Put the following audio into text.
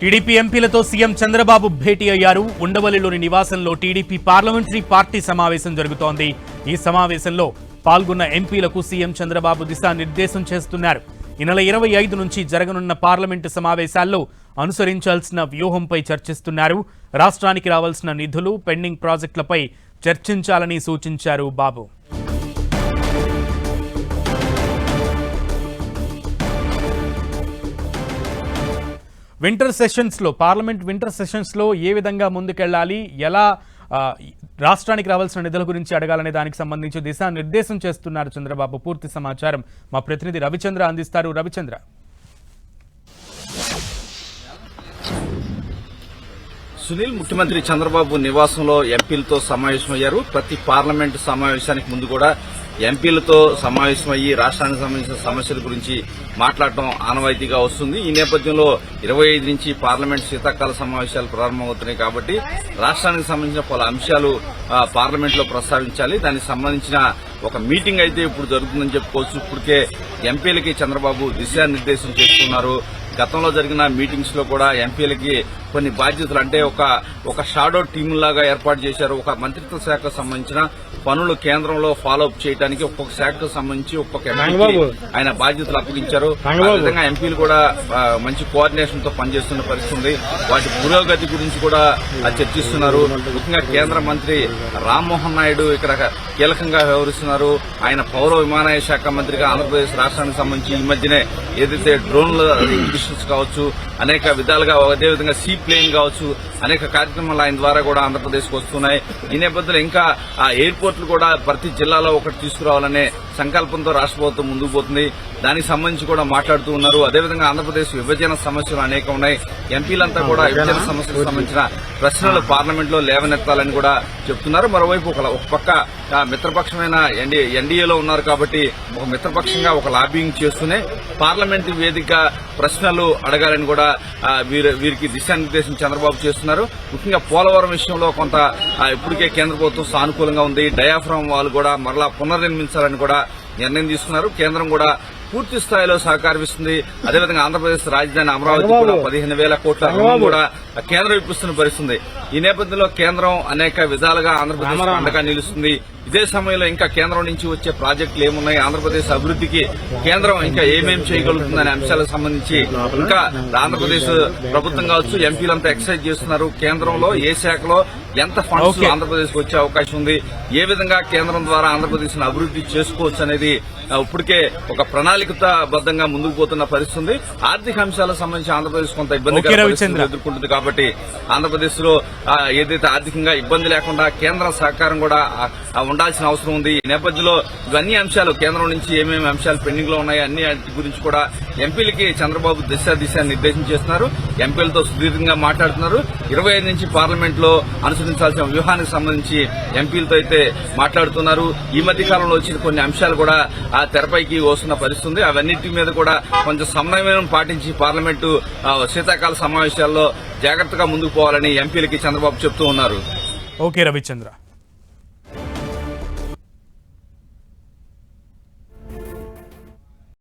TDP ఎంపీలతో CM Chandrababu భేటీ అయ్యారు. ఉండవల్లిలోని నివాసంలో TDP parliamentary party సమావేశం జరుగుతోంది. ఈ సమావేశంలో పాల్గొన్న ఎంపీలకు సీఎం చంద్రబాబు దిశానిర్దేశం చేస్తున్నారు. ఈ నెల 25 నుంచి జరగనున్న పార్లమెంటు సమావేశాల్లో అనుసరించాల్సిన వ్యూహంపై చర్చిస్తున్నారు. రాష్ట్రానికి రావాల్సిన నిధులు, పెండింగ్ ప్రాజెక్టులపై చర్చించాలని సూచించారు బాబు. పార్లమెంట్ వింటర్ సెషన్స్ లో ఏ విధంగా ముందుకెళ్లాలి, ఎలా రాష్ట్రానికి రావాల్సిన నిధుల గురించి అడగాలనే దానికి సంబంధించి దిశానిర్దేశం చేస్తున్నారు చంద్రబాబు. పూర్తి సమాచారం మా ప్రతినిధి రవిచంద్ర అందిస్తారు. రవిచంద్ర, సునీల్, ముఖ్యమంత్రి చంద్రబాబు నివాసంలో ఎంపీలతో సమావేశమయ్యారు. ప్రతి పార్లమెంటు సమావేశానికి ముందు కూడా ఎంపీలతో సమావేశమయ్యి రాష్ట్రానికి సంబంధించిన సమస్యల గురించి మాట్లాడటం ఆనవాయితీగా వస్తుంది. ఈ నేపథ్యంలో 25 నుంచి పార్లమెంట్ శీతాకాల సమావేశాలు ప్రారంభమవుతున్నాయి కాబట్టి రాష్ట్రానికి సంబంధించిన పలు అంశాలు పార్లమెంట్లో ప్రస్తావించాలి. దానికి సంబంధించిన ఒక మీటింగ్ అయితే ఇప్పుడు జరుగుతుందని చెప్పుకోవచ్చు. ఇప్పటికే ఎంపీలకి చంద్రబాబు దిశానిర్దేశం చేస్తున్నారు. గతంలో జరిగిన మీటింగ్స్ లో కూడా ఎంపీలకి కొన్ని బాధ్యతలు, అంటే ఒక షాడో టీమ్ లాగా ఏర్పాటు చేశారు. ఒక మంత్రిత్వ శాఖకు సంబంధించిన పనులు కేంద్రంలో ఫాలో అప్ చేయడానికి ఒక్కొక్క శాఖకు సంబంధించి ఒక్కొక్క ఎంపీకి ఆయన బాధ్యతలు అప్పగించారు. ఆ విధంగా ఎంపీలు కూడా మంచి కోఆర్డినేషన్ తో పనిచేస్తున్న పరిస్థితి ఉంది. వాటి పురోగతి గురించి కూడా చర్చిస్తున్నారు. ముఖ్యంగా కేంద్ర మంత్రి రామ్మోహన్ నాయుడు ఇక్కడ కీలకంగా వ్యవహరిస్తున్నారు. ఆయన పౌర విమానయాన శాఖ మంత్రిగా ఆంధ్రప్రదేశ్ రాష్ట్రానికి సంబంధించి ఈ మధ్యనే ఏదైతే డ్రోన్ల ఎగ్జిబిషన్స్ కావచ్చు, అనేక విధాలుగా, అదేవిధంగా సీ ప్లేన్ కావచ్చు, అనేక కార్యక్రమాలు ఆయన ద్వారా కూడా ఆంధ్రప్రదేశ్కి వస్తున్నాయి. ఈ నేపథ్యంలో ఇంకా ఆ ఎయిర్పోర్ట్లు కూడా ప్రతి జిల్లాలో ఒకటి తీసుకురావాలనే సంకల్పంతో రాష్ట్ర ప్రభుత్వం ముందుకు పోతుంది. దానికి సంబంధించి కూడా మాట్లాడుతూ ఉన్నారు. అదేవిధంగా ఆంధ్రప్రదేశ్ విభజన సమస్యలు అనేక ఉన్నాయి. ఎంపీలంతా కూడా విభజన సమస్యలకు సంబంధించిన ప్రశ్నలు పార్లమెంట్ లో లేవనెత్తాలని కూడా చెప్తున్నారు. మరోవైపు ఒక పక్క మిత్రపక్షమైన ఎన్డీఏలో ఉన్నారు కాబట్టి ఒక మిత్రపక్షంగా ఒక లాబింగ్ చేస్తూనే పార్లమెంటు వేదిక ప్రశ్నలు అడగాలని కూడా వీరికి దిశానిర్దేశం చంద్రబాబు చేస్తున్నారు. ముఖ్యంగా పోలవరం విషయంలో కొంత ఇప్పటికే కేంద్ర ప్రభుత్వం సానుకూలంగా ఉంది. డయాఫ్రామ్ వాల్ కూడా మరలా పునర్నిర్మించాలని కూడా నిర్ణయం తీసుకున్నారు. కేంద్రం కూడా పూర్తి స్థాయిలో సహకరిస్తుంది. అదేవిధంగా ఆంధ్రప్రదేశ్ రాజధాని అమరావతి కూడా 15,000 కోట్ల రుణం కూడా కేంద్రం ఇప్పిస్తున్న పరిస్థితుంది. ఈ నేపథ్యంలో కేంద్రం అనేక విధాలుగా ఆంధ్రప్రదేశ్ అండగా నిలుస్తుంది. ఇదే సమయంలో ఇంకా కేంద్రం నుంచి వచ్చే ప్రాజెక్టులు ఏమున్నాయి, ఆంధ్రప్రదేశ్ అభివృద్ధికి కేంద్రం ఇంకా ఏమేం చేయగలుగుతుందనే అంశాలకు సంబంధించి ఇంకా ఆంధ్రప్రదేశ్ ప్రభుత్వం కావచ్చు, ఎంపీలంతా ఎక్సైజ్ చేస్తున్నారు. కేంద్రంలో ఏ శాఖలో ఎంత ఫండ్స్ ఆంధ్రప్రదేశ్ వచ్చే అవకాశం ఉంది, ఏ విధంగా కేంద్రం ద్వారా ఆంధ్రప్రదేశ్ ను అభివృద్ధి చేసుకోవచ్చు అనేది ఇప్పటికే ఒక ప్రణాళికబద్దంగా ముందుకు పోతున్న పరిస్థితి ఉంది. ఆర్థిక అంశాలకు సంబంధించి ఆంధ్రప్రదేశ్ కొంత ఇబ్బందికర పరిస్థితులు ఎదుర్కొంటుంది కాబట్టి ఆంధ్రప్రదేశ్ లో ఏదైతే ఆర్థికంగా ఇబ్బంది లేకుండా కేంద్ర సహకారం కూడా ఉండాల్సిన అవసరం ఉంది. ఈ నేపథ్యంలో ఇవన్నీ అంశాలు, కేంద్రం నుంచి ఏమేమి అంశాలు పెండింగ్ లో ఉన్నాయో అన్ని గురించి కూడా ఎంపీలకి చంద్రబాబు దిశా నిర్దేశం చేస్తున్నారు. ఎంపీలతో సుదీర్ఘంగా మాట్లాడుతున్నారు. 25 నుంచి పార్లమెంట్ లో అనుసరించాల్సిన వ్యూహానికి సంబంధించి ఎంపీలతో అయితే మాట్లాడుతున్నారు. ఈ మధ్య కాలంలో వచ్చిన కొన్ని అంశాలు కూడా తెరపైకి వస్తున్న పరిస్థితి ఉంది. అవన్నిటి మీద కూడా కొంచెం సమన్వయం పాటించి పార్లమెంటు శీతాకాల సమావేశాల్లో జాగ్రత్తగా ముందుకు పోవాలని ఎంపీలకి చంద్రబాబు చెప్తూ ఉన్నారు. ఓకే రవిచంద్ర.